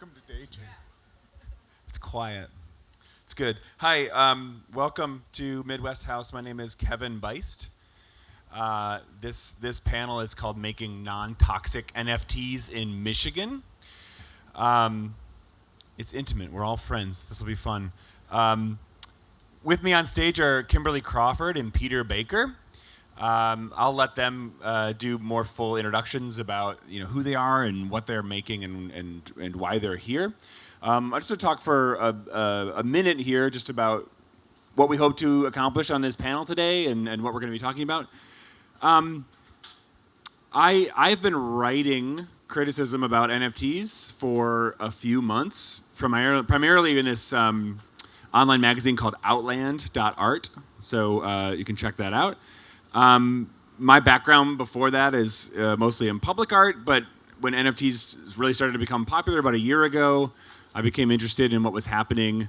Welcome to day two. It's quiet. It's good. Hi, welcome to Midwest House. My name is Kevin Buist. This panel is called Making Non-Toxic NFTs in Michigan. It's intimate. We're all friends. This will be fun. With me on stage are Kimberly Crawford and Peter Baker. I'll let them do more full introductions about who they are and what they're making and why they're here. I just want to talk for a minute here just about what we hope to accomplish on this panel today and what we're going to be talking about. I've been writing criticism about NFTs for a few months, primarily in this online magazine called Outland.art, so you can check that out. My background before that is mostly in public art, but when NFTs really started to become popular about a year ago, I became interested in what was happening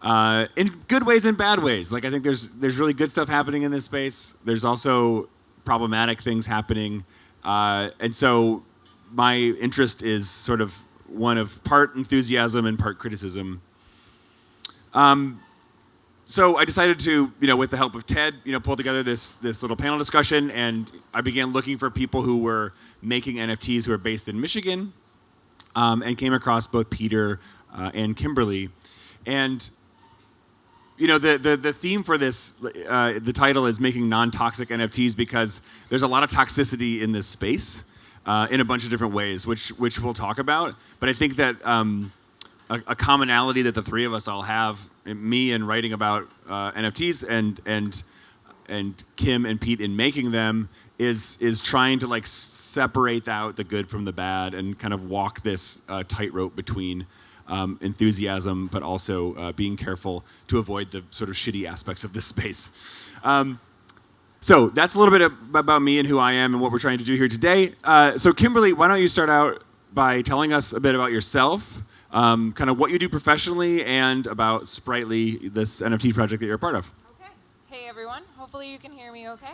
in good ways and bad ways. Like I think there's really good stuff happening in this space. There's also problematic things happening, and so my interest is sort of one of part enthusiasm and part criticism. So I decided to, with the help of Ted, pull together this little panel discussion, and I began looking for people who were making NFTs who are based in Michigan, and came across both Peter and Kimberly. And, the theme for this, the title is Making Non-Toxic NFTs because there's a lot of toxicity in this space in a bunch of different ways, which we'll talk about. But I think that a commonality that the three of us all have, me in writing about NFTs and Kim and Pete in making them, is trying to separate out the good from the bad and kind of walk this tightrope between enthusiasm but also being careful to avoid the sort of shitty aspects of this space. So that's a little bit about me and who I am and what we're trying to do here today. So Kimberly, why don't you start out by telling us a bit about yourself, kind of what you do professionally, and about Spritely, this NFT project that you're a part of. Okay. Hey, everyone. Hopefully you can hear me okay.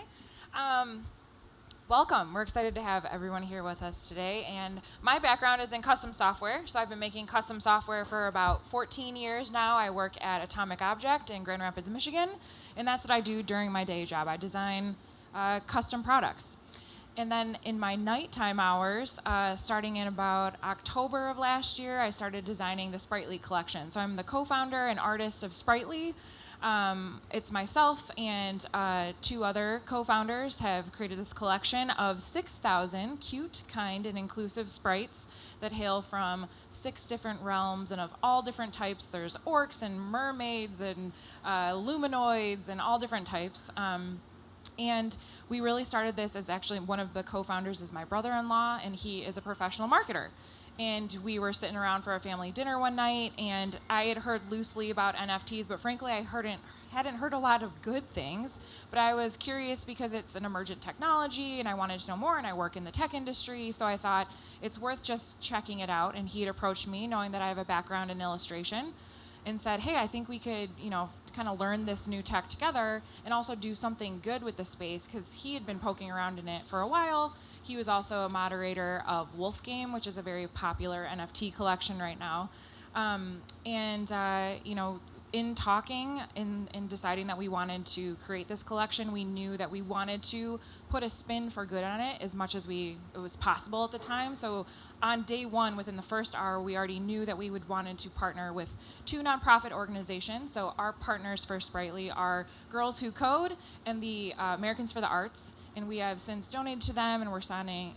Welcome. We're excited to have everyone here with us today. And my background is in custom software. So I've been making custom software for about 14 years now. I work at Atomic Object in Grand Rapids, Michigan. And that's what I do during my day job. I design custom products. And then in my nighttime hours, starting in about October of last year, I started designing the Spritely collection. So I'm the co-founder and artist of Spritely. It's myself and two other co-founders have created this collection of 6,000 cute, kind, and inclusive sprites that hail from 6 different realms and of all different types. There's orcs and mermaids and luminoids and all different types. And we really started this as actually one of the co-founders is my brother-in-law, and he is a professional marketer. And we were sitting around for a family dinner one night, and I had heard loosely about NFTs, but frankly, I hadn't heard a lot of good things. But I was curious because it's an emergent technology, and I wanted to know more, and I work in the tech industry, so I thought it's worth just checking it out. And he had approached me, knowing that I have a background in illustration, and said, hey, I think we could, kind of learn this new tech together and also do something good with the space, because he had been poking around in it for a while. He was also a moderator of Wolf Game, which is a very popular NFT collection right now. In talking and deciding that we wanted to create this collection, we knew that we wanted to put a spin for good on it as much as it was possible at the time. So on day one, within the first hour, we already knew that we wanted to partner with 2 nonprofit organizations. So our partners for Spritely are Girls Who Code and the Americans for the Arts. And we have since donated to them, and we're signing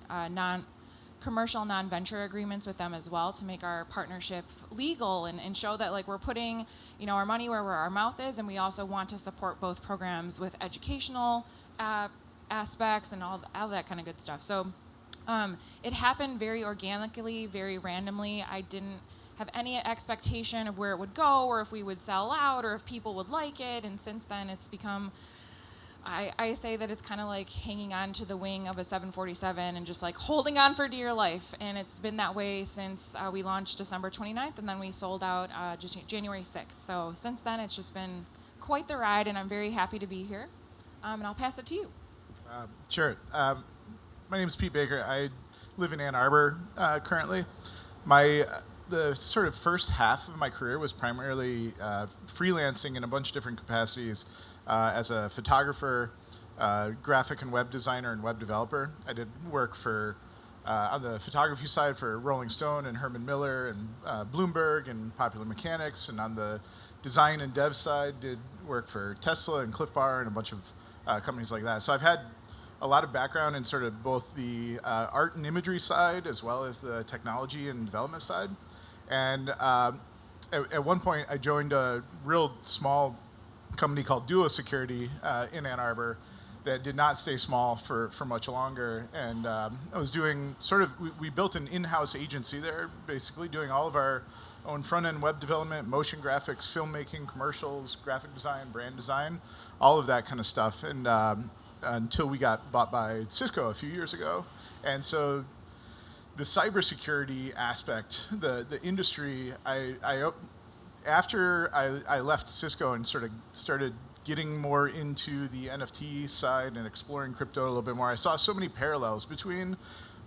commercial non-venture agreements with them as well to make our partnership legal and show that we're putting our money where our mouth is, and we also want to support both programs with educational aspects and all that kind of good stuff. So it happened very organically, very randomly. I didn't have any expectation of where it would go or if we would sell out or if people would like it, and since then it's become, I say that it's kind of like hanging on to the wing of a 747 and just holding on for dear life. And it's been that way since we launched December 29th, and then we sold out just January 6th. So since then, it's just been quite the ride, and I'm very happy to be here. And I'll pass it to you. Sure. My name is Pete Baker. I live in Ann Arbor currently. My the sort of first half of my career was primarily freelancing in a bunch of different capacities as a photographer, graphic and web designer, and web developer. I did work for on the photography side for Rolling Stone and Herman Miller and Bloomberg and Popular Mechanics, and on the design and dev side did work for Tesla and Cliff Bar and a bunch of companies like that. So I've had a lot of background in sort of both the art and imagery side as well as the technology and development side. And at one point I joined a real small company called Duo Security in Ann Arbor that did not stay small for much longer. And I was doing we built an in-house agency there, basically doing all of our own front-end web development, motion graphics, filmmaking, commercials, graphic design, brand design, all of that kind of stuff. And until we got bought by Cisco a few years ago. And so the cybersecurity aspect, the industry, after I left Cisco and sort of started getting more into the NFT side and exploring crypto a little bit more, I saw so many parallels between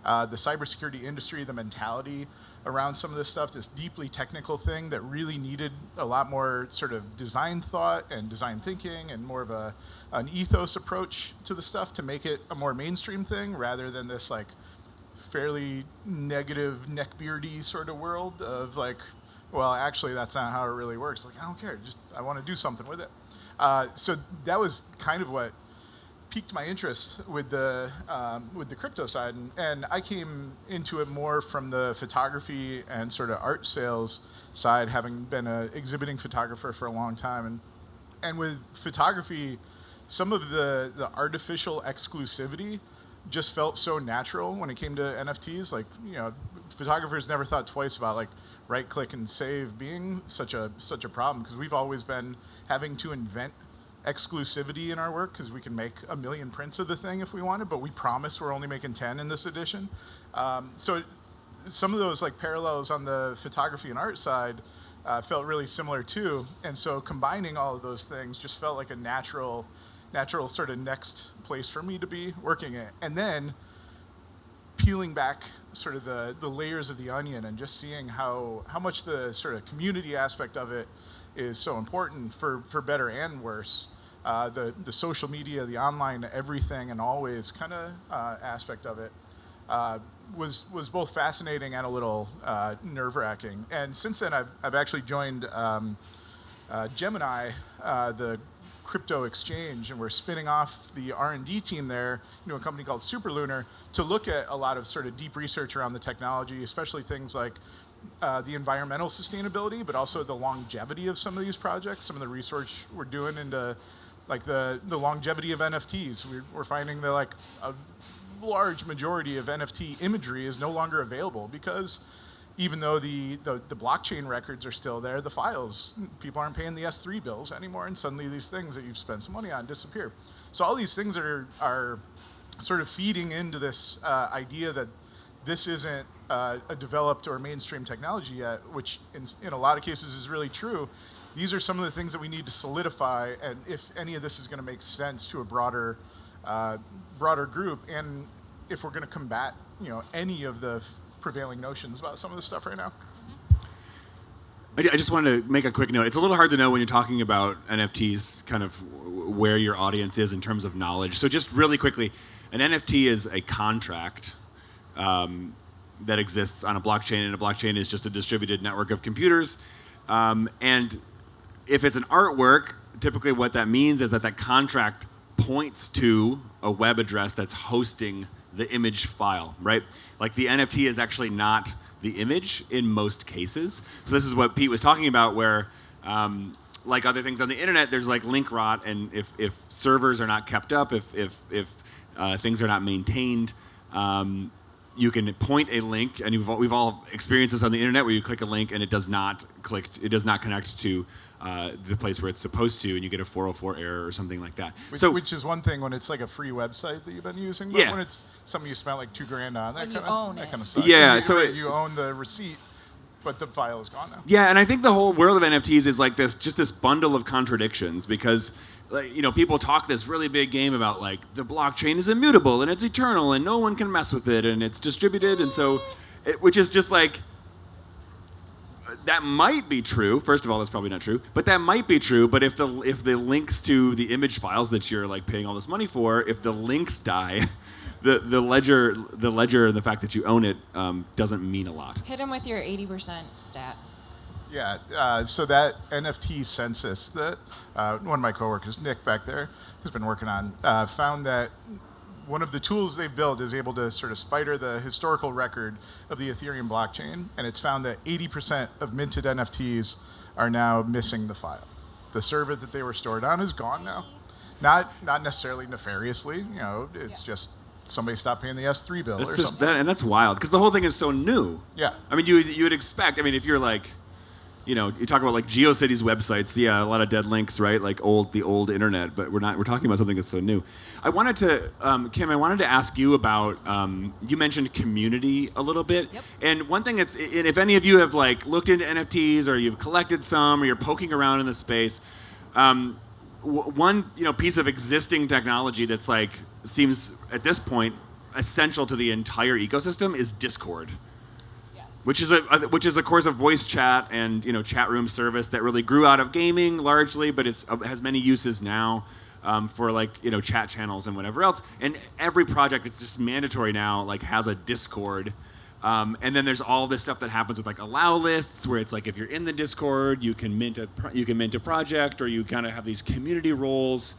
the cybersecurity industry, the mentality around some of this stuff, this deeply technical thing that really needed a lot more sort of design thought and design thinking and more of an ethos approach to the stuff to make it a more mainstream thing rather than this like fairly negative neckbeardy sort of world of like, well, actually that's not how it really works. Like, I don't care, just I want to do something with it. So that was kind of what piqued my interest with the crypto side, and I came into it more from the photography and sort of art sales side, having been an exhibiting photographer for a long time, and with photography, some of the artificial exclusivity just felt so natural when it came to NFTs. Like, you know, photographers never thought twice about like right click and save being such a problem, because we've always been having to invent exclusivity in our work because we can make 1 million prints of the thing if we wanted, but we promise we're only making 10 in this edition. So some of those like parallels on the photography and art side felt really similar too. And so combining all of those things just felt like a natural sort of next place for me to be working at. And then peeling back sort of the layers of the onion and just seeing how much the sort of community aspect of it is so important for better and worse. The social media, the online everything and always kind of aspect of it was both fascinating and a little nerve-wracking. And since then, I've actually joined Gemini, the crypto exchange, and we're spinning off the R&D team there, a company called Superlunar, to look at a lot of sort of deep research around the technology, especially things like the environmental sustainability, but also the longevity of some of these projects. Some of the research we're doing into like the longevity of NFTs. We're finding that like a large majority of NFT imagery is no longer available because even though the blockchain records are still there, the files, people aren't paying the S3 bills anymore, and suddenly these things that you've spent some money on disappear. So all these things are sort of feeding into this idea that this isn't a developed or mainstream technology yet, which in a lot of cases is really true. These are some of the things that we need to solidify, and if any of this is going to make sense to a broader group, and if we're going to combat any of the prevailing notions about some of this stuff right now. I just wanted to make a quick note. It's a little hard to know when you're talking about NFTs, kind of where your audience is in terms of knowledge. So just really quickly, an NFT is a contract that exists on a blockchain, and a blockchain is just a distributed network of computers. And if it's an artwork, typically what that means is that contract points to a web address that's hosting the image file, right? Like the NFT is actually not the image in most cases. So this is what Pete was talking about, where like other things on the internet, there's like link rot, and if servers are not kept up, if things are not maintained, you can point a link, and we've all experienced this on the internet, where you click a link and it does not connect to the place where it's supposed to, and you get a 404 error or something like that. Which is one thing when it's like a free website that you've been using, but when it's something you spent like $2,000 on, that kind of sucks. Yeah, you own the receipt, but the file is gone now. Yeah, and I think the whole world of NFTs is like this bundle of contradictions, because people talk this really big game about like the blockchain is immutable and it's eternal and no one can mess with it and it's distributed, and so which is just like, that might be true. First of all, that's probably not true, but that might be true. But if the links to the image files that you're like paying all this money for, if the links die, the ledger and the fact that you own it doesn't mean a lot. Hit him with your 80% stat. Yeah, so that NFT census that one of my coworkers, Nick back there, has been working on, found that one of the tools they've built is able to sort of spider the historical record of the Ethereum blockchain, and it's found that 80% of minted NFTs are now missing the file. The server that they were stored on is gone now. Not necessarily nefariously, it's just somebody stopped paying the S3 bill or something. And that's wild, because the whole thing is so new. Yeah. I mean, you would expect, if you're like, you talk about like GeoCities websites, yeah, a lot of dead links, right? Like the old internet, but we're talking about something that's so new. I wanted to, Kim, ask you about, you mentioned community a little bit. Yep. And one thing and if any of you have like looked into NFTs or you've collected some or you're poking around in the space, one piece of existing technology that's like seems at this point essential to the entire ecosystem is Discord. Which is of course a voice chat and chat room service that really grew out of gaming largely, but has many uses now for like chat channels and whatever else. And every project, it's just mandatory now, like has a Discord. And then there's all this stuff that happens with like allow lists, where it's like if you're in the Discord, you can mint a project, or you kind of have these community roles.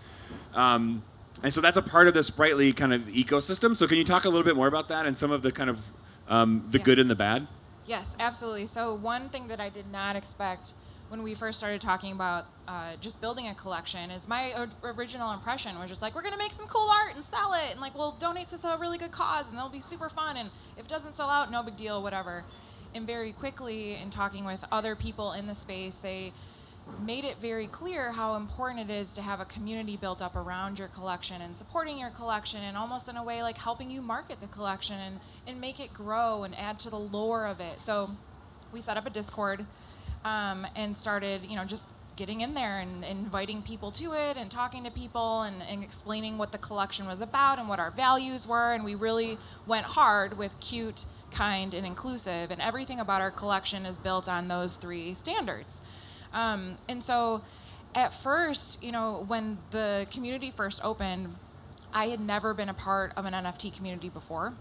And so that's a part of the Spritely kind of ecosystem. So can you talk a little bit more about that and some of the kind of the good and the bad? Yes, absolutely. So one thing that I did not expect when we first started talking about just building a collection is my original impression was just like, we're going to make some cool art and sell it, and like we'll donate to a really good cause, and it'll be super fun, and if it doesn't sell out, no big deal, whatever. And very quickly, in talking with other people in the space, they made it very clear how important it is to have a community built up around your collection and supporting your collection, and almost in a way like helping you market the collection and make it grow and add to the lore of it. So we set up a Discord and started just getting in there and inviting people to it and talking to people and explaining what the collection was about and what our values were. And we really went hard with cute, kind, and inclusive, and everything about our collection is built on those three standards. And so at first, when the community first opened, I had never been a part of an NFT community before.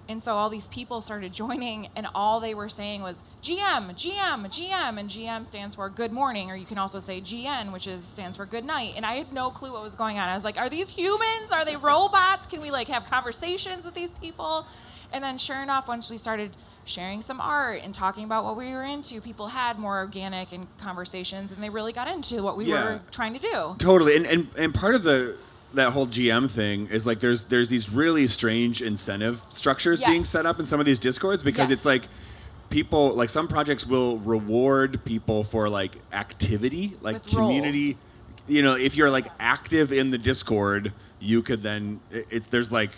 And so all these people started joining, and all they were saying was GM, GM, GM, and GM stands for good morning, or you can also say GN, which stands for good night. And I had no clue what was going on. I was like, are these humans? Are they robots? Can we like have conversations with these people? And then sure enough, once we started sharing some art and talking about what we were into, people had more organic and conversations, and they really got into what we were trying to do. Totally. And part of that whole GM thing is like there's these really strange incentive structures being set up in some of these Discords, because it's like people, like some projects will reward people for like activity, like with community roles. If you're like active in the Discord, you could then there's like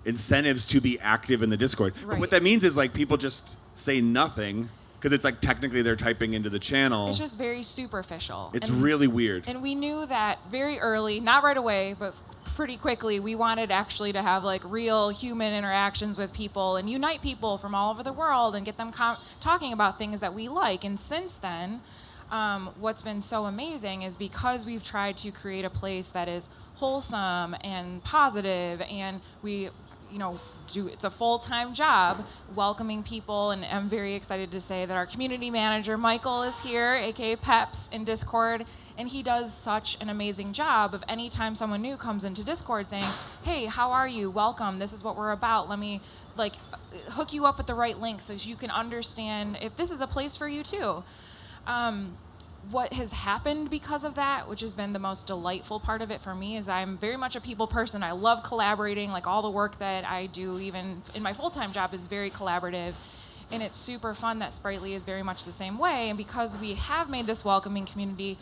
incentives to be active in the Discord. Right. But what that means is like people just say nothing, because it's like technically they're typing into the channel. It's just very superficial. It's really weird. And we knew that very early, not right away, but pretty quickly, we wanted actually to have like real human interactions with people and unite people from all over the world and get them talking about things that we like. And since then, what's been so amazing is because we've tried to create a place that is wholesome and positive, and we it's a full-time job welcoming people, and I'm very excited to say that our community manager Michael is here, aka Peps, in Discord, and he does such an amazing job of anytime someone new comes into Discord saying, hey, how are you, welcome, this is what we're about, let me like hook you up with the right link so you can understand if this is a place for you too. What has happened because of that, which has been the most delightful part of it for me, is I'm very much a people person. I love collaborating. Like all the work that I do, even in my full-time job, is very collaborative. And it's super fun that Spritely is very much the same way. And because we have made this welcoming community,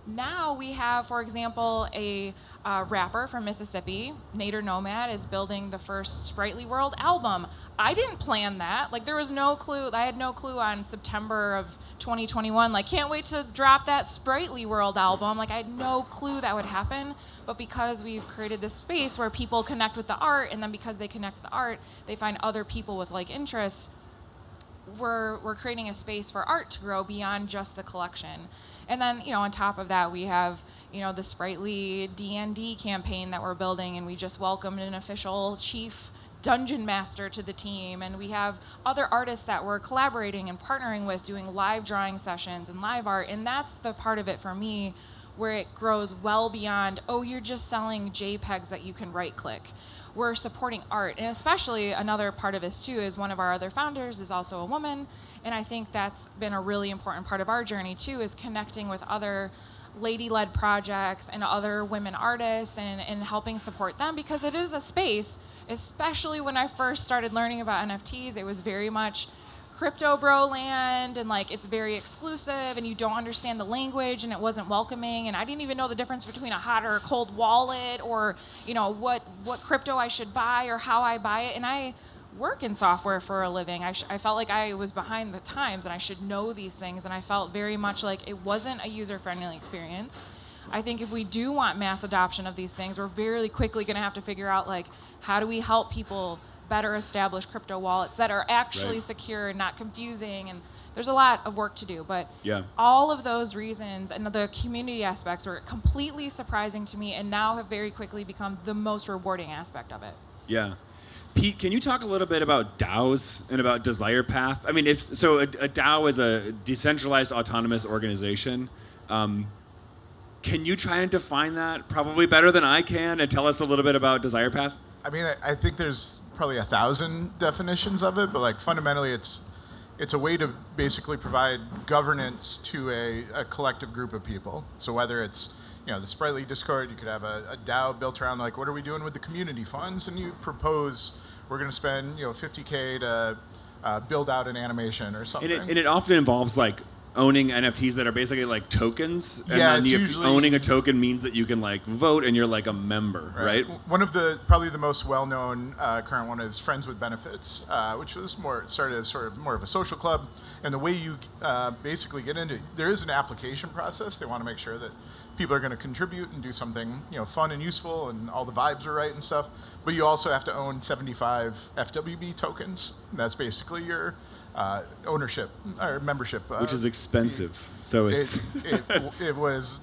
now we have, for example, a rapper from Mississippi, Nader Nomad, is building the first Spritely World album. I didn't plan that. Like, there was no clue. I had no clue on September of 2021. Like, can't wait to drop that Spritely World album. Like, I had no clue that would happen. But because we've created this space where people connect with the art, and then because they connect with the art, they find other people with like interests, we're creating a space for art to grow beyond just the collection. And then, on top of that, we have, the Spritely D&D campaign that we're building, and we just welcomed an official chief dungeon master to the team, and we have other artists that we're collaborating and partnering with, doing live drawing sessions and live art. And that's the part of it for me where it grows well beyond, oh, you're just selling JPEGs that you can right click. We're supporting art. And especially another part of this too is one of our other founders is also a woman, and I think that's been a really important part of our journey too, is connecting with other lady-led projects and other women artists and helping support them, because it is a space, especially when I first started learning about NFTs, it was very much crypto bro land, and like it's very exclusive and you don't understand the language and it wasn't welcoming, and I didn't even know the difference between a hot or a cold wallet, or what crypto I should buy or how I buy it. And I work in software for a living. I felt like I was behind the times and I should know these things, and I felt very much like it wasn't a user-friendly experience. I think if we do want mass adoption of these things, we're very quickly going to have to figure out like, how do we help people better establish crypto wallets that are actually secure and not confusing, and there's a lot of work to do. But all of those reasons and the community aspects were completely surprising to me, and now have very quickly become the most rewarding aspect of it. Yeah. Pete, can you talk a little bit about DAOs and about Desire Path? I mean, a DAO is a decentralized autonomous organization. Can you try and define that probably better than I can, and tell us a little bit about Desire Path? I mean, I think there's probably 1,000 definitions of it, but like fundamentally it's a way to basically provide governance to a collective group of people. So whether it's, the Spritely Discord, you could have a DAO built around like, what are we doing with the community funds? And you propose, we're going to spend, $50K to build out an animation or something. And it often involves like owning NFTs that are basically like tokens. And yeah, then it's usually owning a token means that you can like vote and you're like a member, right? One of probably the most well-known current one is Friends with Benefits, which was started as sort of more of a social club. And the way you basically get into it, there is an application process. They want to make sure that people are going to contribute and do something fun and useful, and all the vibes are right and stuff. But you also have to own 75 FWB tokens. That's basically your ownership or membership, which is expensive. Fee. So it was.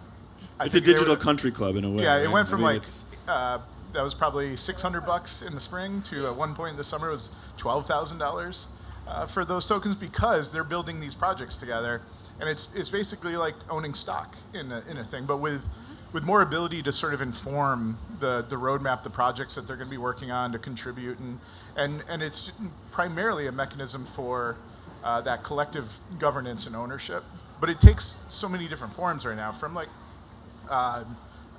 It's a digital country club in a way. Yeah, it went from that was probably $600 in the spring to at one point in the summer it was $12,000 for those tokens, because they're building these projects together, and it's basically like owning stock in a thing, but with more ability to sort of inform the roadmap, the projects that they're going to be working on, to contribute, and it's primarily a mechanism for that collective governance and ownership. But it takes so many different forms right now, from like,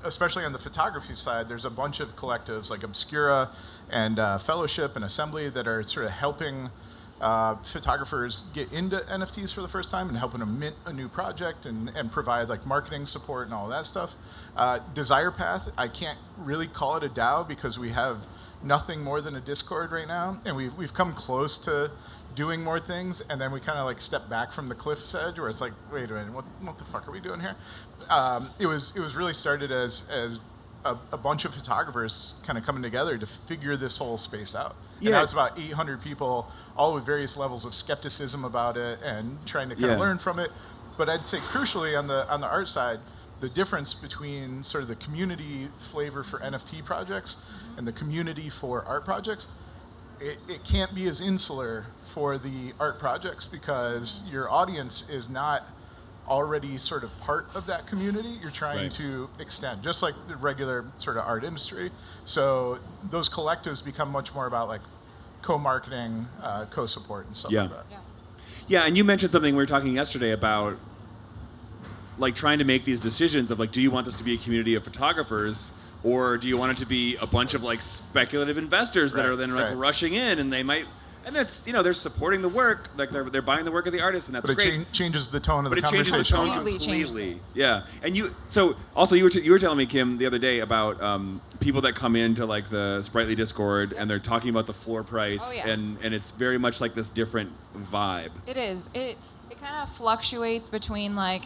especially on the photography side, there's a bunch of collectives like Obscura and Fellowship and Assembly that are sort of helping photographers get into NFTs for the first time and helping them mint a new project and provide like marketing support and all that stuff. Desire Path, I can't really call it a DAO because we have nothing more than a Discord right now, and we've come close to doing more things, and then we kind of like step back from the cliff's edge where it's like, wait a minute, what the fuck are we doing here? It was really started as a bunch of photographers kind of coming together to figure this whole space out. And now it's about 800 people, all with various levels of skepticism about it and trying to kind of learn from it. But I'd say crucially on the art side, the difference between sort of the community flavor for NFT projects and the community for art projects, it can't be as insular for the art projects, because your audience is not already sort of part of that community. You're trying to extend, just like the regular sort of art industry. So those collectives become much more about like co-marketing, co-support and stuff like that. Yeah, and you mentioned something we were talking yesterday about, like trying to make these decisions of like, do you want this to be a community of photographers, or do you want it to be a bunch of like speculative investors that are then like rushing in, and they might, and that's, they're supporting the work, like they're buying the work of the artist, and that's great. But it changes the tone of the conversation. But it changes the tone completely. Yeah, and you were telling me, Kim, the other day about people that come into like the Spritely Discord and they're talking about the floor price, and it's very much like this different vibe. It is. It kind of fluctuates between like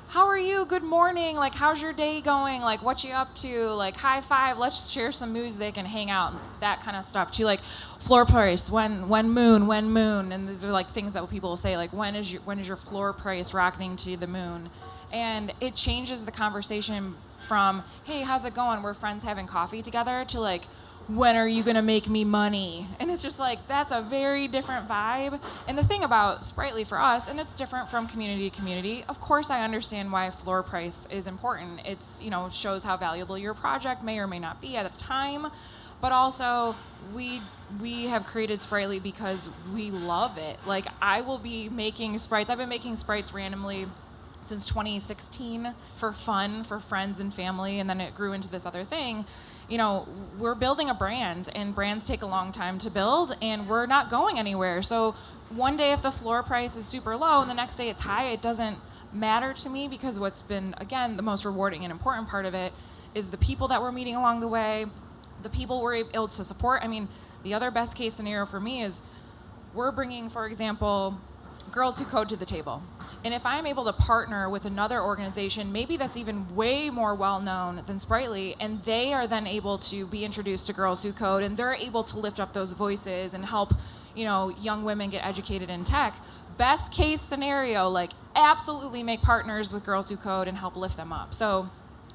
how are you? Good morning. Like, how's your day going? Like, what you up to? Like, high five. Let's share some music and hang out and that kind of stuff. To like floor price, when moon. And these are like things that people will say, like, when is your floor price rocketing to the moon? And it changes the conversation from, hey, how's it going? We're friends having coffee together, to like, when are you going to make me money? And it's just like, that's a very different vibe. And the thing about Spritely for us, and it's different from community to community, of course I understand why floor price is important. It's, shows how valuable your project may or may not be at a time. But also, we have created Spritely because we love it. Like, I will be making sprites. I've been making sprites randomly since 2016 for fun, for friends and family, and then it grew into this other thing. We're building a brand, and brands take a long time to build, and we're not going anywhere. So one day if the floor price is super low and the next day it's high, it doesn't matter to me, because what's been, again, the most rewarding and important part of it is the people that we're meeting along the way, the people we're able to support. I mean, the other best case scenario for me is we're bringing, for example, Girls Who Code to the table. And if I'm able to partner with another organization, maybe that's even way more well-known than Spritely, and they are then able to be introduced to Girls Who Code, and they're able to lift up those voices and help, young women get educated in tech. Best case scenario, like, absolutely make partners with Girls Who Code and help lift them up. So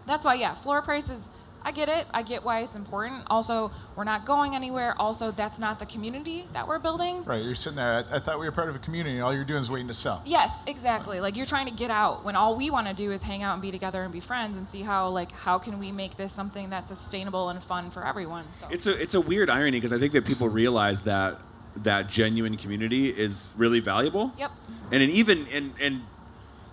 that's why, floor prices, I get it. I get why it's important. Also, we're not going anywhere. Also, that's not the community that we're building. Right, you're sitting there, I thought we were part of a community, and all you're doing is waiting to sell. Yes, exactly. Like, you're trying to get out when all we want to do is hang out and be together and be friends and see how can we make this something that's sustainable and fun for everyone. So It's a weird irony, because I think that people realize that genuine community is really valuable. Yep. And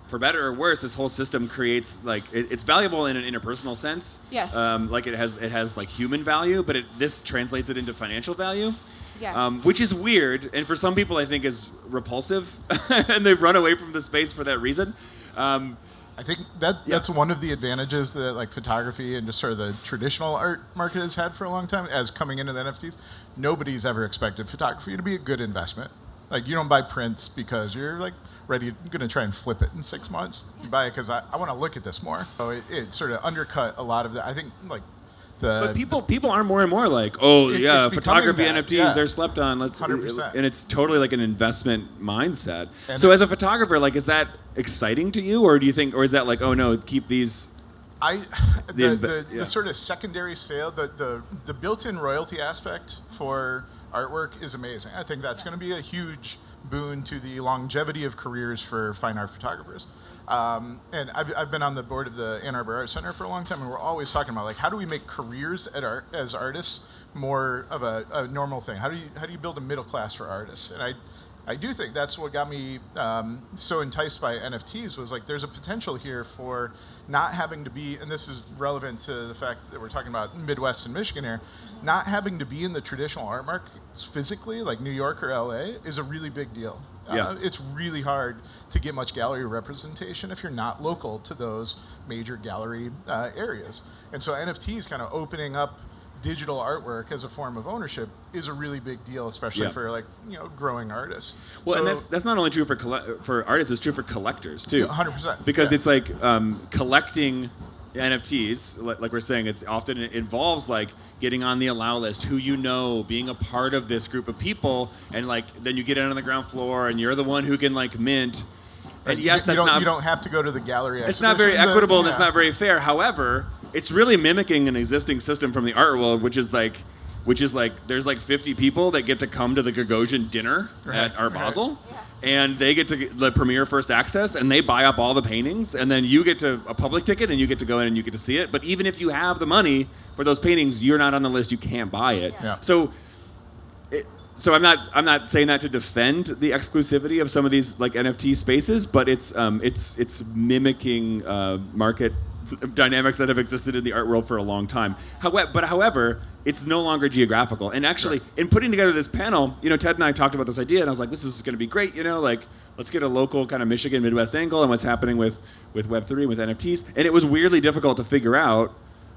for better or worse, this whole system creates, like, it's valuable in an interpersonal sense. Yes. Like it has like human value, but this translates it into financial value. Yeah. Which is weird, and for some people I think is repulsive, and they run away from the space for that reason. I think that's one of the advantages that like photography and just sort of the traditional art market has had for a long time. As coming into the NFTs, nobody's ever expected photography to be a good investment. Like, you don't buy prints because you're like going to try and flip it in 6 months. You buy it because I want to look at this more. So it sort of undercut a lot of that. I think like but people are more and more like, photography NFTs, they're slept on. 100%. And it's totally like an investment mindset. And so as a photographer, like, is that exciting to you, or do you think, or is that like, oh no, keep these? The sort of secondary sale, the built-in royalty aspect for artwork is amazing. I think that's going to be a huge boon to the longevity of careers for fine art photographers. And I've been on the board of the Ann Arbor Art Center for a long time, and we're always talking about, like, how do we make careers as artists more of a normal thing? How do you build a middle class for artists? And I do think that's what got me so enticed by NFTs, was like, there's a potential here for not having to be, and this is relevant to the fact that we're talking about Midwest and Michigan here, not having to be in the traditional art markets physically, like New York or LA, is a really big deal. It's really hard to get much gallery representation if you're not local to those major gallery areas. And so NFTs kind of opening up digital artwork as a form of ownership is a really big deal, especially for like growing artists. Well, so, and that's not only true for artists; it's true for collectors too. 100%. Because it's like collecting NFTs, like we're saying, it involves like getting on the allow list, who being a part of this group of people, and like then you get in on the ground floor, and you're the one who can like mint. And yes, you don't have to go to the gallery. It's not very equitable, and it's not very fair. However, it's really mimicking an existing system from the art world, which is like there's like 50 people that get to come to the Gagosian dinner at Art Basel, and they get to the premiere first access, and they buy up all the paintings, and then you get to a public ticket, and you get to go in and you get to see it. But even if you have the money for those paintings, you're not on the list. You can't buy it. Yeah. So I'm not saying that to defend the exclusivity of some of these like NFT spaces, but it's mimicking market dynamics that have existed in the art world for a long time. However, it's no longer geographical. And actually, in putting together this panel, Ted and I talked about this idea, and I was like, this is going to be great. Like, let's get a local kind of Michigan Midwest angle and what's happening with Web3 and with NFTs. And it was weirdly difficult to figure out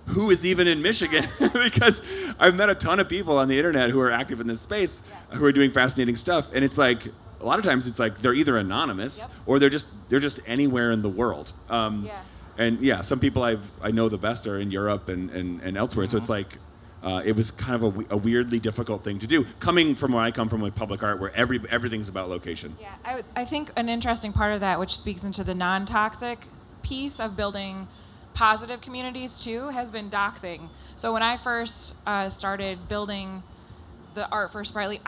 who is even in Michigan because I've met a ton of people on the internet who are active in this space, who are doing fascinating stuff, and it's like a lot of times it's like they're either anonymous Yep. or they're just anywhere in the world. Yeah. And yeah, some people I know the best are in Europe and elsewhere. So it's like it was kind of a weirdly difficult thing to do, coming from where I come from with public art, where everything's about location. Yeah, I think an interesting part of that, which speaks into the non-toxic piece of building positive communities too, has been doxing. So when I first started building the art for Spritely,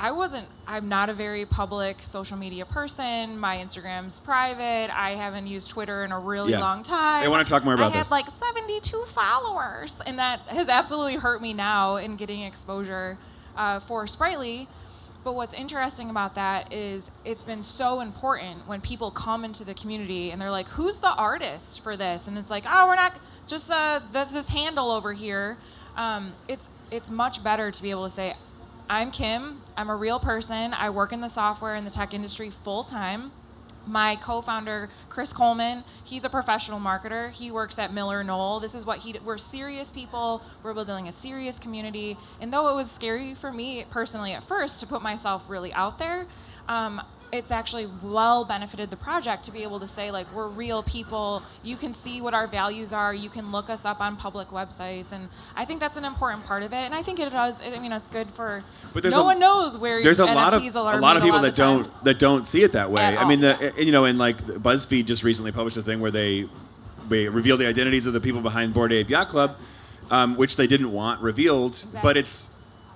I'm not a very public social media person. My Instagram's private. I haven't used Twitter in a really long time. I want to talk more about this. I this. had like 72 followers, and that has absolutely hurt me now in getting exposure for Spritely. But what's interesting about that is it's been so important when people come into the community and they're like, who's the artist for this? And it's like, oh, we're not just, that's this handle over here. It's much better to be able to say, I'm Kim, I'm a real person, I work in the software and the tech industry full time. My co-founder, Chris Coleman, he's a professional marketer. He works at Miller Knoll. This is what we're serious people. We're building a serious community. And though it was scary for me personally at first to put myself really out there, it's actually well benefited the project to be able to say, like, we're real people. You can see what our values are. You can look us up on public websites. And I think that's an important part of it. And I think it does. It's good for, no one knows where there's NFTs a lot of people that don't see it that way. At I mean, all. and like BuzzFeed just recently published a thing where they revealed the identities of the people behind Bored Ape Yacht Club, which they didn't want revealed. Exactly. But it's,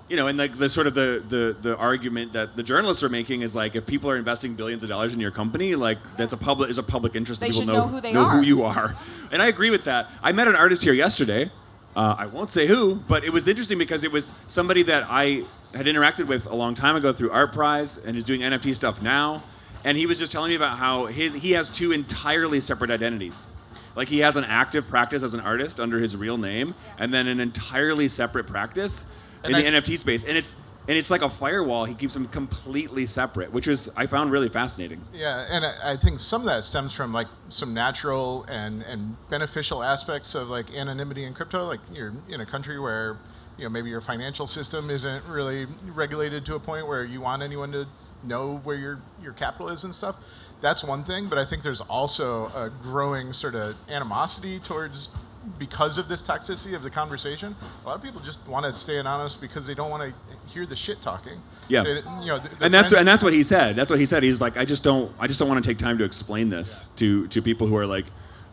and like the sort of the argument that the journalists are making is like, if people are investing billions of dollars in your company, like that's a public interest that They people should know who they know are. who you are. And I agree with that. I met an artist here yesterday. I won't say who, but it was interesting because it was somebody that I had interacted with a long time ago through Art Prize and is doing NFT stuff now. And he was just telling me about how he has two entirely separate identities. Like he has an active practice as an artist under his real name, and then an entirely separate practice in the NFT space. And it's like a firewall. He keeps them completely separate, which I found really fascinating. Yeah, and I think some of that stems from like some natural and beneficial aspects of like anonymity in crypto. Like you're in a country where maybe your financial system isn't really regulated to a point where you want anyone to know where your capital is and stuff. That's one thing, but I think there's also a growing sort of animosity towards, because of this toxicity of the conversation. A lot of people just want to stay anonymous because they don't want to hear the shit talking. Yeah, and that's what he said. That's what he said. He's like, I just don't want to take time to explain this to people who are like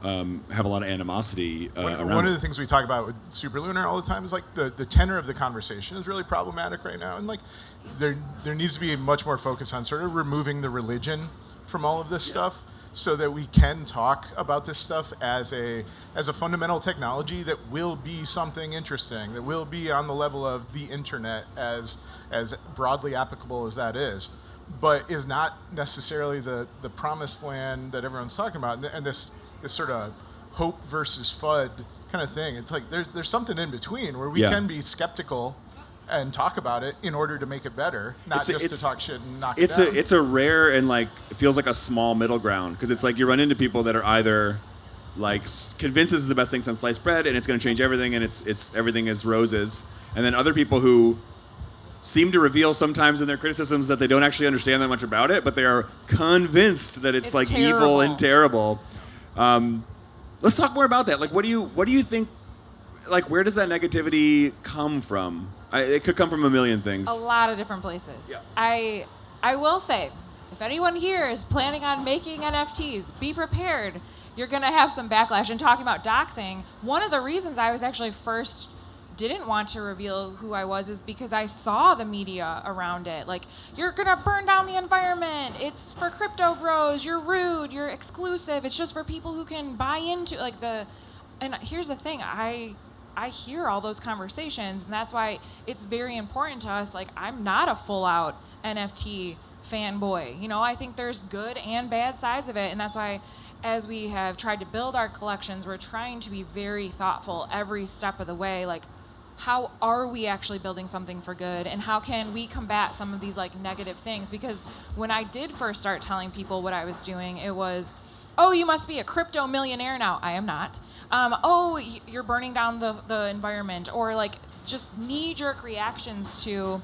have a lot of animosity around. One of the things we talk about with Super Lunar all the time is like the tenor of the conversation is really problematic right now, and like there needs to be much more focus on sort of removing the religion from all of this stuff, so that we can talk about this stuff as a fundamental technology that will be something interesting, that will be on the level of the internet as broadly applicable as that is, but is not necessarily the promised land that everyone's talking about. And this sort of hope versus FUD kind of thing. It's like there's something in between where we can be skeptical and talk about it in order to make it better, not just to talk shit and knock it down. It's a rare and like it feels like a small middle ground, because it's like you run into people that are either like convinced this is the best thing since sliced bread and it's going to change everything and it's everything is roses, and then other people who seem to reveal sometimes in their criticisms that they don't actually understand that much about it, but they are convinced that it's like terrible. Evil and terrible. Let's talk more about that. Like, what do you think? Like, where does that negativity come from? It could come from a million things. A lot of different places. Yeah. I will say, if anyone here is planning on making NFTs, be prepared. You're going to have some backlash. And talking about doxing, one of the reasons I was actually first didn't want to reveal who I was is because I saw the media around it. Like, you're going to burn down the environment. It's for crypto bros. You're rude. You're exclusive. It's just for people who can buy into And here's the thing. I hear all those conversations, and that's why it's very important to us. Like, I'm not a full-out NFT fanboy. I think there's good and bad sides of it, and that's why as we have tried to build our collections, we're trying to be very thoughtful every step of the way. Like, how are we actually building something for good, and how can we combat some of these like negative things? Because when I did first start telling people what I was doing, it was, oh, you must be a crypto millionaire now. I am not. Oh, you're burning down the environment, or like just knee-jerk reactions to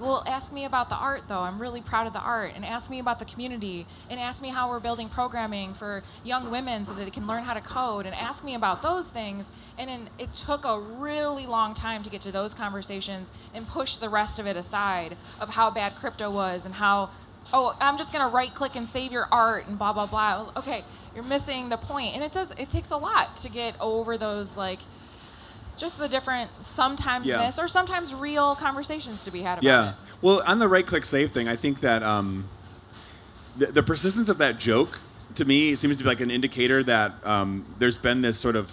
well, ask me about the art, though. I'm really proud of the art. And ask me about the community. And ask me how we're building programming for young women so that they can learn how to code. And ask me about those things. And then it took a really long time to get to those conversations and push the rest of it aside of how bad crypto was and how, oh, I'm just going to right-click and save your art and blah, blah, blah. Okay, you're missing the point. And it takes a lot to get over those, like, just the different sometimes missed or sometimes real conversations to be had about it. Well, on the right-click save thing, I think that the persistence of that joke, to me, seems to be like an indicator that there's been this sort of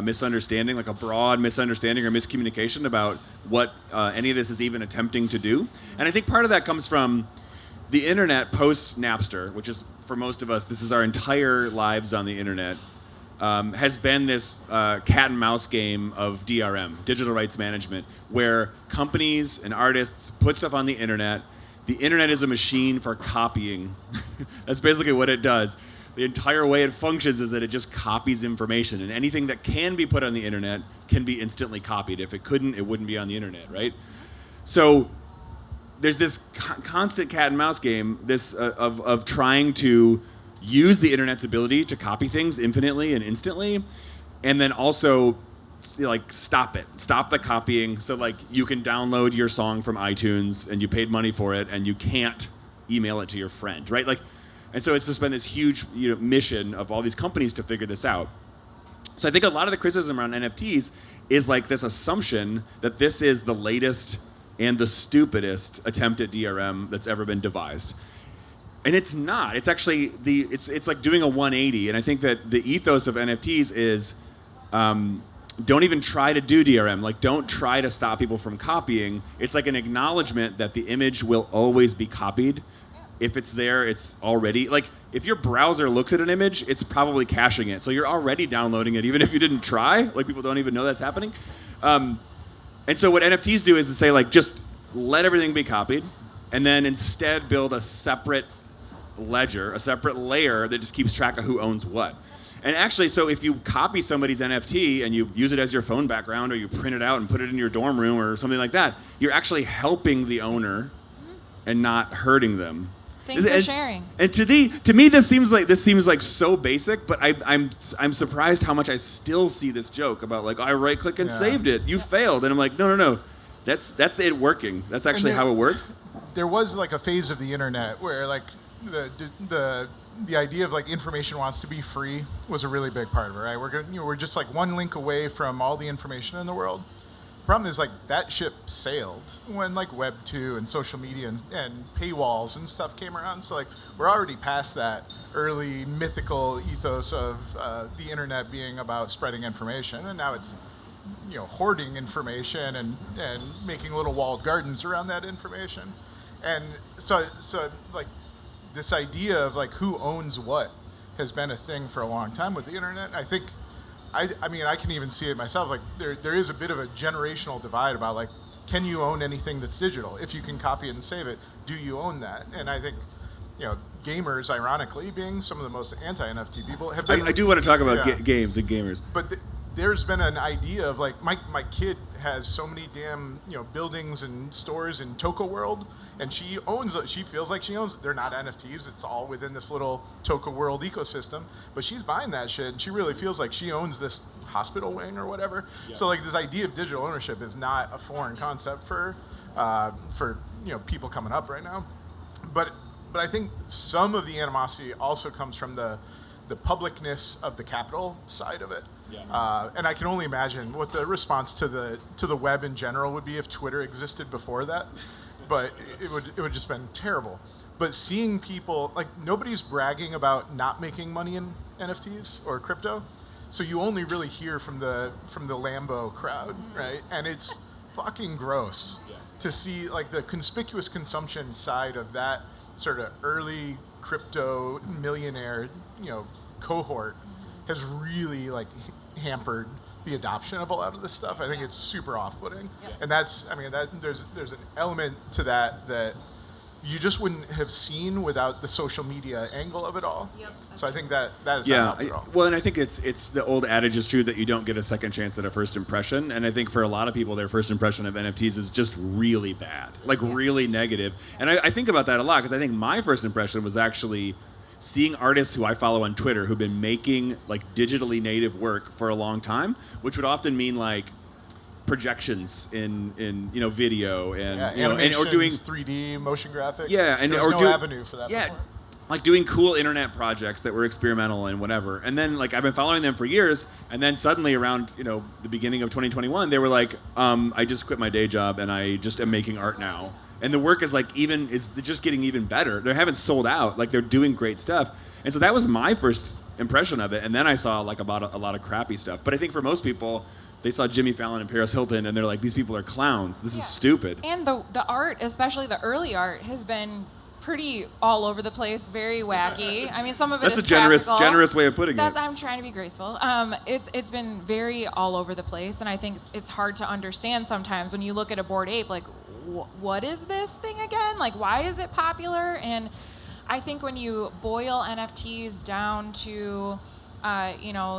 misunderstanding, like a broad misunderstanding or miscommunication about what any of this is even attempting to do. And I think part of that comes from the internet post-Napster, which is, for most of us, this is our entire lives on the internet. Has been this cat and mouse game of DRM, digital rights management, where companies and artists put stuff on the internet. The internet is a machine for copying. That's basically what it does. The entire way it functions is that it just copies information, and anything that can be put on the internet can be instantly copied. If it couldn't, it wouldn't be on the internet, right? So there's this constant cat and mouse game, this of trying to use the internet's ability to copy things infinitely and instantly, and then also like stop the copying. So like you can download your song from iTunes and you paid money for it and you can't email it to your friend, right? Like, and so it's just been this huge mission of all these companies to figure this out. So I think a lot of the criticism around NFTs is like this assumption that this is the latest and the stupidest attempt at DRM that's ever been devised. And it's not. It's actually it's like doing a 180. And I think that the ethos of NFTs is don't even try to do DRM. Like, don't try to stop people from copying. It's like an acknowledgement that the image will always be copied. If it's there, it's already, like, if your browser looks at an image, it's probably caching it. So you're already downloading it, even if you didn't try. Like, people don't even know that's happening. And so what NFTs do is to say, like, just let everything be copied, and then instead build a separate ledger, a separate layer that just keeps track of who owns what. And actually, so if you copy somebody's NFT and you use it as your phone background, or you print it out and put it in your dorm room or something like that, you're actually helping the owner and not hurting them. Thanks for sharing. And to me, this seems like so basic, but I'm surprised how much I still see this joke about, like, I right click and saved it. You failed, and I'm like, no, that's it working. That's actually how it works. There was like a phase of the internet where like the idea of like information wants to be free was a really big part of it, right? We're just like one link away from all the information in the world. The problem is like that ship sailed when like Web 2 and social media and paywalls and stuff came around. So like we're already past that early mythical ethos of the internet being about spreading information, and now it's hoarding information and making little walled gardens around that information. And so like this idea of like who owns what has been a thing for a long time with the internet. I think, I mean, I can even see it myself. Like there is a bit of a generational divide about like, can you own anything that's digital? If you can copy it and save it, do you own that? And I think, gamers, ironically, being some of the most anti-NFT people, have been. I do want to talk about games and gamers. But there's been an idea of like, my kid has so many damn buildings and stores in Toca World, and she feels like she owns. They're not NFTs. It's all within this little Toca World ecosystem. But she's buying that shit, and she really feels like she owns this hospital wing or whatever. Yeah. So like this idea of digital ownership is not a foreign concept for people coming up right now. But I think some of the animosity also comes from the publicness of the capital side of it. Yeah. And I can only imagine what the response to the web in general would be if Twitter existed before that. But it would just been terrible. But seeing people, like, nobody's bragging about not making money in NFTs or crypto, so you only really hear from the Lambo crowd, right? And it's fucking gross to see like the conspicuous consumption side of that sort of early crypto millionaire, cohort has really like hampered the adoption of a lot of this stuff. I think it's super off-putting, and that's, there's an element to that you just wouldn't have seen without the social media angle of it all. Yep, So I think that has Yeah, not helped at all. well, and I think it's the old adage is true that you don't get a second chance at a first impression, and I think for a lot of people, their first impression of NFTs is just really bad, like really negative. And I think about that a lot because I think my first impression was actually seeing artists who I follow on Twitter who've been making like digitally native work for a long time, which would often mean like projections in video and animations, or doing 3D motion graphics. and there was or no do, avenue for that before. like doing cool internet projects that were experimental and whatever. And then like I've been following them for years, and then suddenly around the beginning of 2021, they were like, I just quit my day job and I just am making art now. And the work is just getting even better. They haven't sold out. Like they're doing great stuff. And so that was my first impression of it. And then I saw like about a lot of crappy stuff. But I think for most people, they saw Jimmy Fallon and Paris Hilton, and they're like, these people are clowns. This is stupid. And the art, especially the early art, has been pretty all over the place, very wacky. I mean, some of it That's is a generous way of putting it. I'm trying to be graceful. It's been very all over the place, and I think it's hard to understand sometimes when you look at a Bored Ape, like, what is this thing again? Like, why is it popular? And I think when you boil NFTs down to,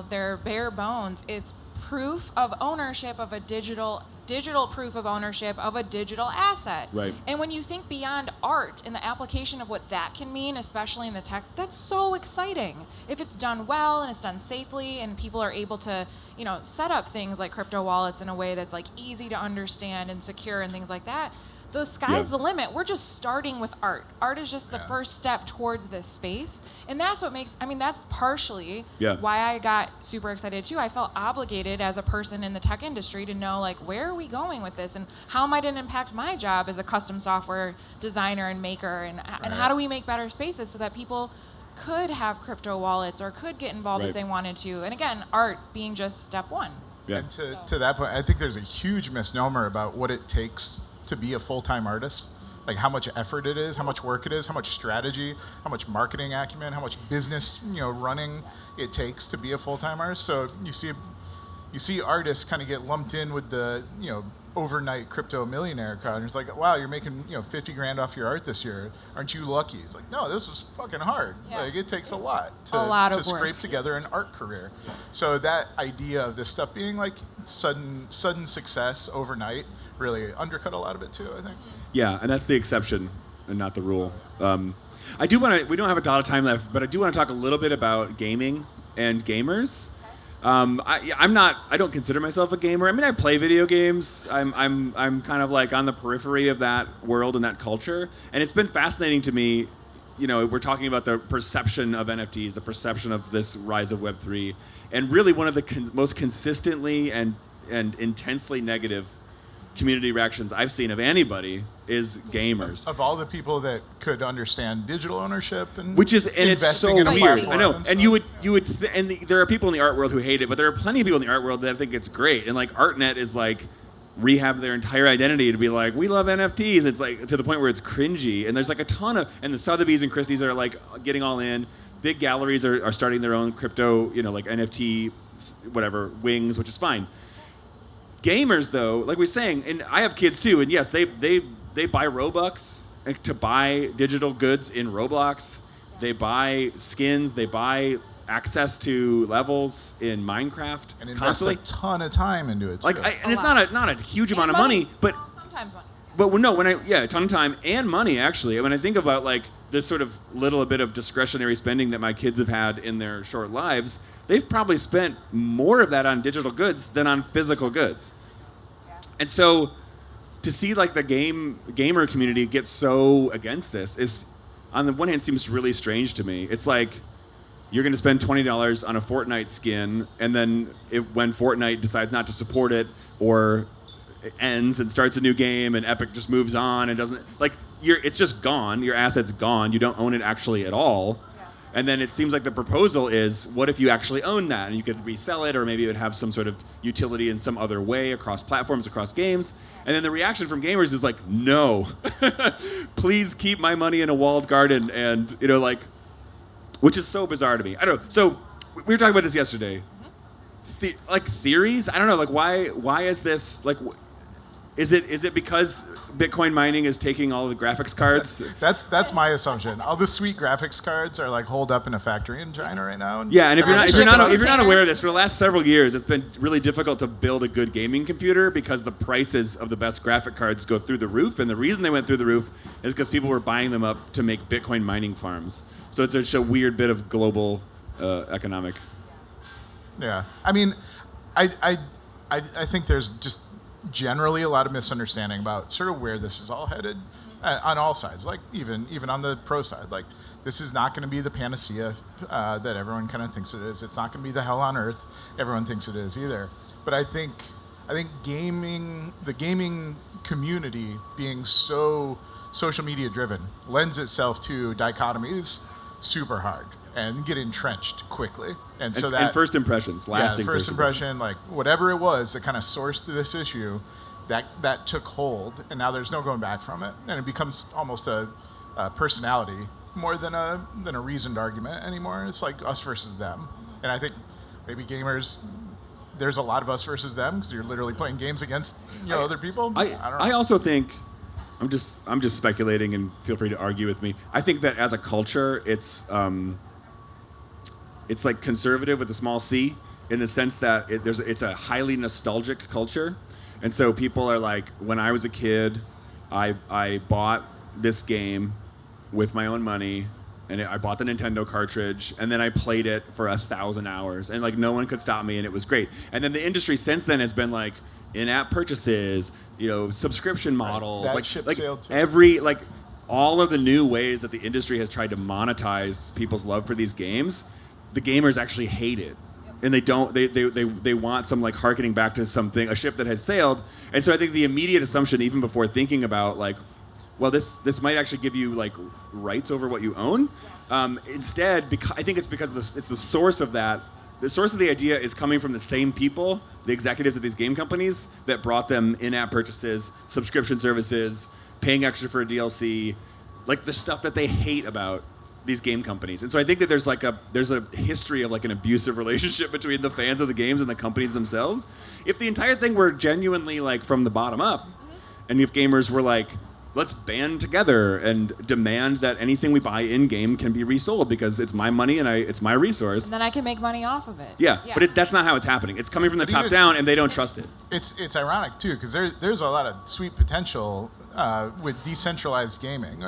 their bare bones, it's proof of ownership of a digital proof of ownership of a digital asset. Right. And when you think beyond art and the application of what that can mean, especially in the tech, that's so exciting. If it's done well and it's done safely and people are able to, set up things like crypto wallets in a way that's like easy to understand and secure and things like that, the sky's the limit. We're just starting with art. Art is just the first step towards this space. And that's what that's partially why I got super excited too. I felt obligated as a person in the tech industry to know, like, where are we going with this? And how might it impact my job as a custom software designer and maker? And how do we make better spaces so that people could have crypto wallets or could get involved if they wanted to? And again, art being just step one. Yeah. And to that point, I think there's a huge misnomer about what it takes to be a full-time artist, like how much effort it is, how much work it is, how much strategy, how much marketing acumen, how much business running it takes to be a full-time artist. So you see artists kind of get lumped in with the overnight crypto millionaire crowd, and it's like, wow, you're making 50 grand off your art this year, aren't you lucky? It's like, no, this was fucking hard. Like it takes a lot to scrape together an art career. So that idea of this stuff being like sudden success overnight really undercut a lot of it too, I think. Yeah, and that's the exception and not the rule. We don't have a lot of time left, but I do want to talk a little bit about gaming and gamers. I don't consider myself a gamer. I mean, I play video games. I'm kind of like on the periphery of that world and that culture. And it's been fascinating to me. We're talking about the perception of NFTs, the perception of this rise of Web3, and really one of the most consistently and intensely negative community reactions I've seen of anybody is gamers. Of all the people that could understand digital ownership and it's so in a weird. platform I know, and there are people in the art world who hate it, but there are plenty of people in the art world that think it's great. And like ArtNet is like rehab their entire identity to be like, we love NFTs. It's like to the point where it's cringy. And there's like a ton of, and the Sotheby's and Christie's are like getting all in. Big galleries are starting their own crypto, like NFT, whatever, wings, which is fine. Gamers, though, like we're saying, and I have kids too, and yes, they buy Robux to buy digital goods in Roblox. They buy skins. They buy access to levels in Minecraft. And invest constantly. a ton of time into it too. It's not a huge amount of money, but sometimes money. But no, a ton of time and money actually. When I think about like this sort of little bit of discretionary spending that my kids have had in their short lives, they've probably spent more of that on digital goods than on physical goods. Yeah. And so to see like the gamer community get so against this is, on the one hand, seems really strange to me. It's like you're going to spend $20 on a Fortnite skin, and then when Fortnite decides not to support it or it ends and starts a new game and Epic just moves on and doesn't, like, it's just gone. Your asset's gone. You don't own it actually at all. Yeah. And then it seems like the proposal is, what if you actually own that? And you could resell it, or maybe it would have some sort of utility in some other way across platforms, across games. And then the reaction from gamers is like, no, please keep my money in a walled garden. And, which is so bizarre to me. I don't know. So we were talking about this yesterday. Theories? I don't know. Like, why is this, like, Is it because Bitcoin mining is taking all the graphics cards? That's my assumption. All the sweet graphics cards are like holed up in a factory in China right now. Yeah, and if you're not container. aware of this, for the last several years, it's been really difficult to build a good gaming computer because the prices of the best graphic cards go through the roof, and the reason they went through the roof is because people were buying them up to make Bitcoin mining farms. So it's just a weird bit of global economic. Yeah, I mean, I think there's just generally a lot of misunderstanding about sort of where this is all headed on all sides. Like even on the pro side, like this is not going to be the panacea that everyone kind of thinks it is. It's not going to be the hell on earth everyone thinks it is either. But I think the gaming community being so social media driven lends itself to dichotomies super hard and get entrenched quickly. And so and first impressions, lasting. Yeah, first impression, like whatever it was that kind of sourced this issue, that took hold, and now there's no going back from it, and it becomes almost a personality more than a reasoned argument anymore. It's like us versus them, and I think maybe gamers, there's a lot of us versus them because you're literally playing games against other people. I don't know. I also think, I'm just speculating, and feel free to argue with me. I think that as a culture, it's like conservative with a small c, in the sense that it's a highly nostalgic culture. And so people are like, when I was a kid, I bought this game with my own money, and I bought the Nintendo cartridge, and then I played it for 1,000 hours, and like no one could stop me, and it was great. And then the industry since then has been like in-app purchases, subscription models, That ship sailed too. All of the new ways that the industry has tried to monetize people's love for these games. The gamers actually hate it, and they want some like harkening back to something, a ship that has sailed. And so I think the immediate assumption, even before thinking about like, well, this might actually give you like rights over what you own. Instead, I think it's because it's the source of that. The source of the idea is coming from the same people, the executives of these game companies, that brought them in-app purchases, subscription services, paying extra for a DLC, like the stuff that they hate about these game companies. And so I think that there's a history of like an abusive relationship between the fans of the games and the companies themselves. If the entire thing were genuinely like from the bottom up, and if gamers were like, let's band together and demand that anything we buy in game can be resold because it's my money and it's my resource. And then I can make money off of it. Yeah. But that's not how it's happening. It's coming from the top down, and they don't trust it. It's ironic too because there's a lot of sweet potential with decentralized gaming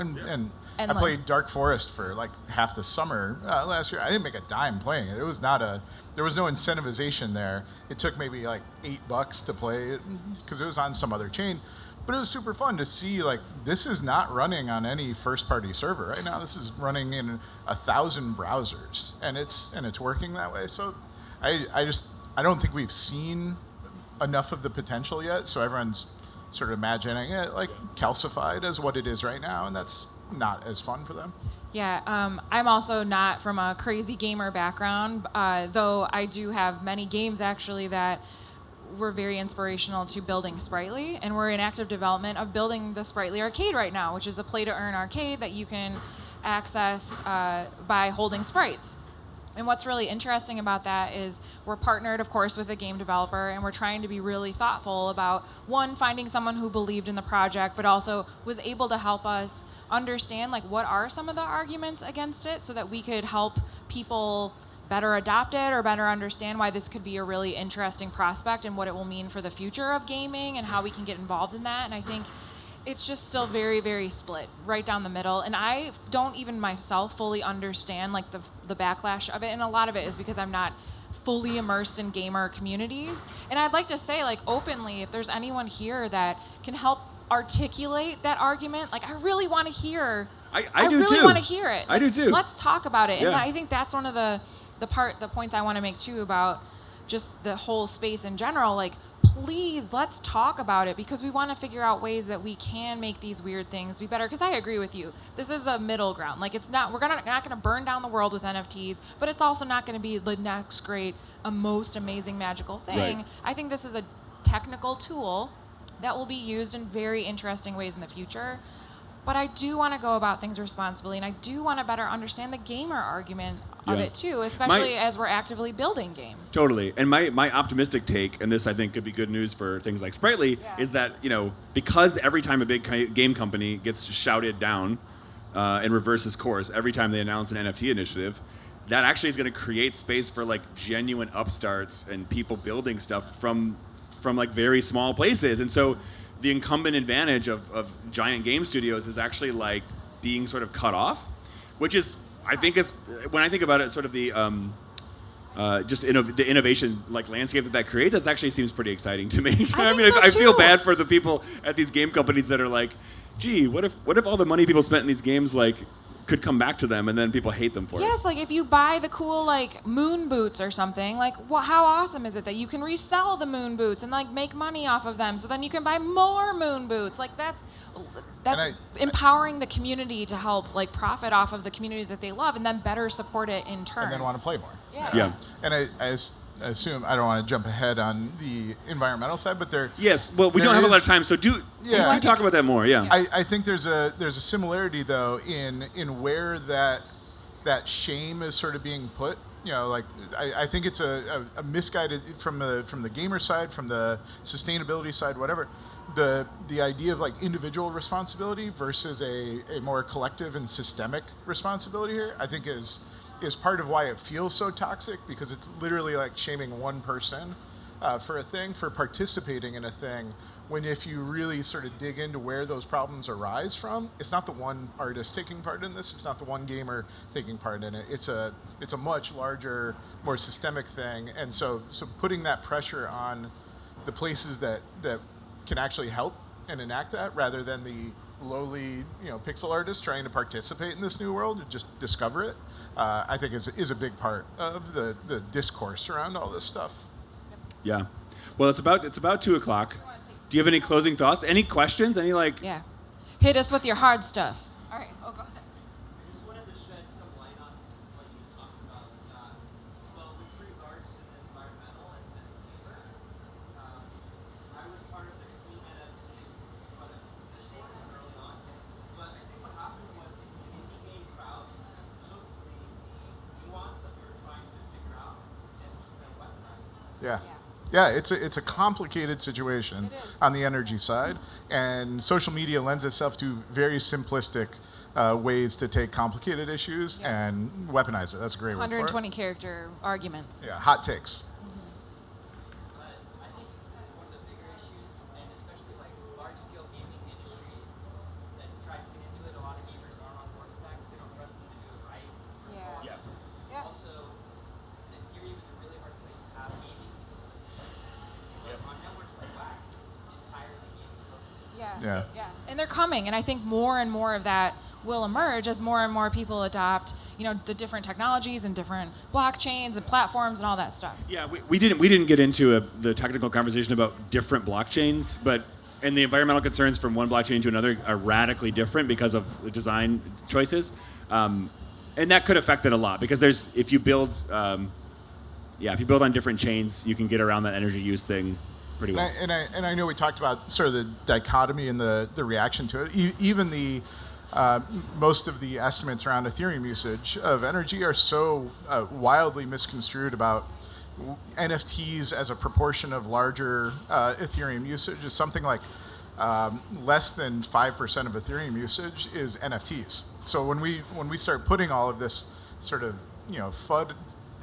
and I played Dark Forest for like half the summer last year. I didn't make a dime playing it. There was no incentivization there. It took maybe like $8 to play it because it was on some other chain. But it was super fun to see like this is not running on any first-party server right now. This is running in 1,000 browsers, and it's working that way. So I don't think we've seen enough of the potential yet. So everyone's sort of imagining it like calcified as what it is right now, and that's not as fun for them. Yeah, I'm also not from a crazy gamer background, though I do have many games actually that were very inspirational to building Spritely, and we're in active development of building the Spritely Arcade right now, which is a play-to-earn arcade that you can access by holding sprites. And what's really interesting about that is we're partnered, of course, with a game developer, and we're trying to be really thoughtful about, one, finding someone who believed in the project, but also was able to help us understand, like, what are some of the arguments against it so that we could help people better adopt it or better understand why this could be a really interesting prospect and what it will mean for the future of gaming and how we can get involved in that. And I think it's just still very, very split right down the middle. And I don't even myself fully understand like the backlash of it. And a lot of it is because I'm not fully immersed in gamer communities. And I'd like to say like openly, if there's anyone here that can help articulate that argument, like I really want to hear. I do really too. want to hear it. I do too. Let's talk about it. Yeah. And I think that's one of the points I want to make too about just the whole space in general. Like, please, let's talk about it because we want to figure out ways that we can make these weird things be better. Because I agree with you. This is a middle ground. Like, it's not, we're not going to burn down the world with NFTs, but it's also not going to be the next great, most amazing, magical thing. Right. I think this is a technical tool that will be used in very interesting ways in the future. But I do want to go about things responsibly, and I do want to better understand the gamer argument of Yeah. it too, especially as we're actively building games. Totally. And my optimistic take, and this I think could be good news for things like Spritely, is that, because every time a big game company gets shouted down and reverses course, every time they announce an NFT initiative, that actually is going to create space for like genuine upstarts and people building stuff from like very small places. And so the incumbent advantage of giant game studios is actually like being sort of cut off, which is, I think, is when I think about it, sort of the the innovation like landscape that creates. That actually seems pretty exciting to me. I feel bad for the people at these game companies that are like, gee, what if all the money people spent in these games like could come back to them and then people hate them for it? Yes, like if you buy the cool like moon boots or something, like how awesome is it that you can resell the moon boots and like make money off of them, so then you can buy more moon boots. Like that's empowering the community to help like profit off of the community that they love and then better support it in turn. And then want to play more. Yeah. And I assume, I don't want to jump ahead on the environmental side, but Yes, well, we don't have a lot of time, so do talk about that more, yeah. I think there's a similarity, though, in where that shame is sort of being put. I think it's a misguided, from the gamer side, from the sustainability side, whatever, the idea of like individual responsibility versus a more collective and systemic responsibility here, I think is part of why it feels so toxic, because it's literally like shaming one person for participating in a thing, when if you really sort of dig into where those problems arise from, it's not the one artist taking part in this, it's not the one gamer taking part in it, it's a much larger, more systemic thing. And so putting that pressure on the places that can actually help and enact that, rather than the lowly pixel artist trying to participate in this new world and just discover it, I think is a big part of the discourse around all this stuff. Yeah. Well, it's about 2:00. Do you have any closing thoughts? Any questions? Any like? Yeah. Hit us with your hard stuff. All right. Oh, go ahead. I just wanted to shed some light on what you talked about. So with regards to the environmental and labor, I was part of the clean NFTs on the Discord early on. But I think what happened was the indie game crowd took the nuance that we were trying to figure out and weaponized it. Yeah. Yeah, it's a complicated situation on the energy side, and social media lends itself to very simplistic ways to take complicated issues and weaponize it. That's a great word for it. 120 character arguments. Yeah, hot takes. But I think one of the bigger issues, and especially like large-scale gaming industry that tries to get into it, a lot of gamers aren't on board with that because they don't trust them to do it right. Yeah. Also, Ethereum is a really hard place to have gaming because on networks like Wax, it's entirely gaming focused. Yeah. And they're coming, and I think more and more of that will emerge as more and more people adopt, the different technologies and different blockchains and platforms and all that stuff. Yeah, we didn't get into the technical conversation about different blockchains, and the environmental concerns from one blockchain to another are radically different because of the design choices, and that could affect it a lot, because if you build on different chains, you can get around that energy use thing pretty well. And I know we talked about sort of the dichotomy and the reaction to it. Even the most of the estimates around Ethereum usage of energy are so wildly misconstrued about NFTs as a proportion of larger Ethereum usage. Is something like less than 5% of Ethereum usage is NFTs. So when we start putting all of this sort of FUD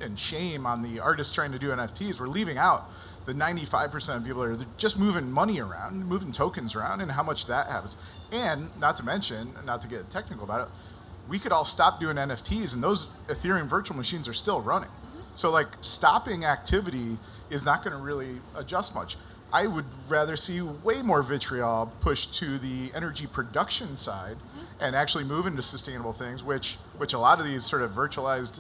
and shame on the artists trying to do NFTs, we're leaving out the 95% of people are just moving money around, moving tokens around, and how much that happens. And not to mention, not to get technical about it, we could all stop doing NFTs and those Ethereum virtual machines are still running. So like stopping activity is not going to really adjust much. I would rather see way more vitriol pushed to the energy production side and actually move into sustainable things, which a lot of these sort of virtualized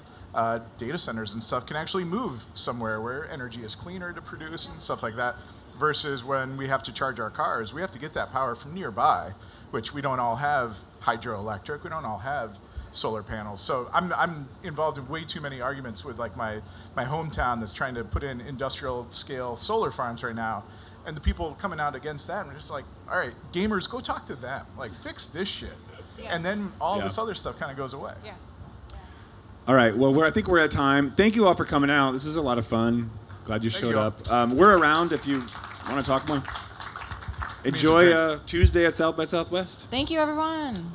data centers and stuff can actually move somewhere where energy is cleaner to produce and stuff like that, versus when we have to charge our cars, we have to get that power from nearby, which we don't all have hydroelectric, we don't all have solar panels. So I'm involved in way too many arguments with like my hometown that's trying to put in industrial scale solar farms right now, and the people coming out against that, and we're just like, all right, gamers, go talk to them, like fix this shit, and then all this other stuff kind of goes away. All right. Well, I think we're at time. Thank you all for coming out. This is a lot of fun. Glad you Thank showed you all. up. We're around if you want to talk more. Enjoy Tuesday at South by Southwest. Thank you, everyone.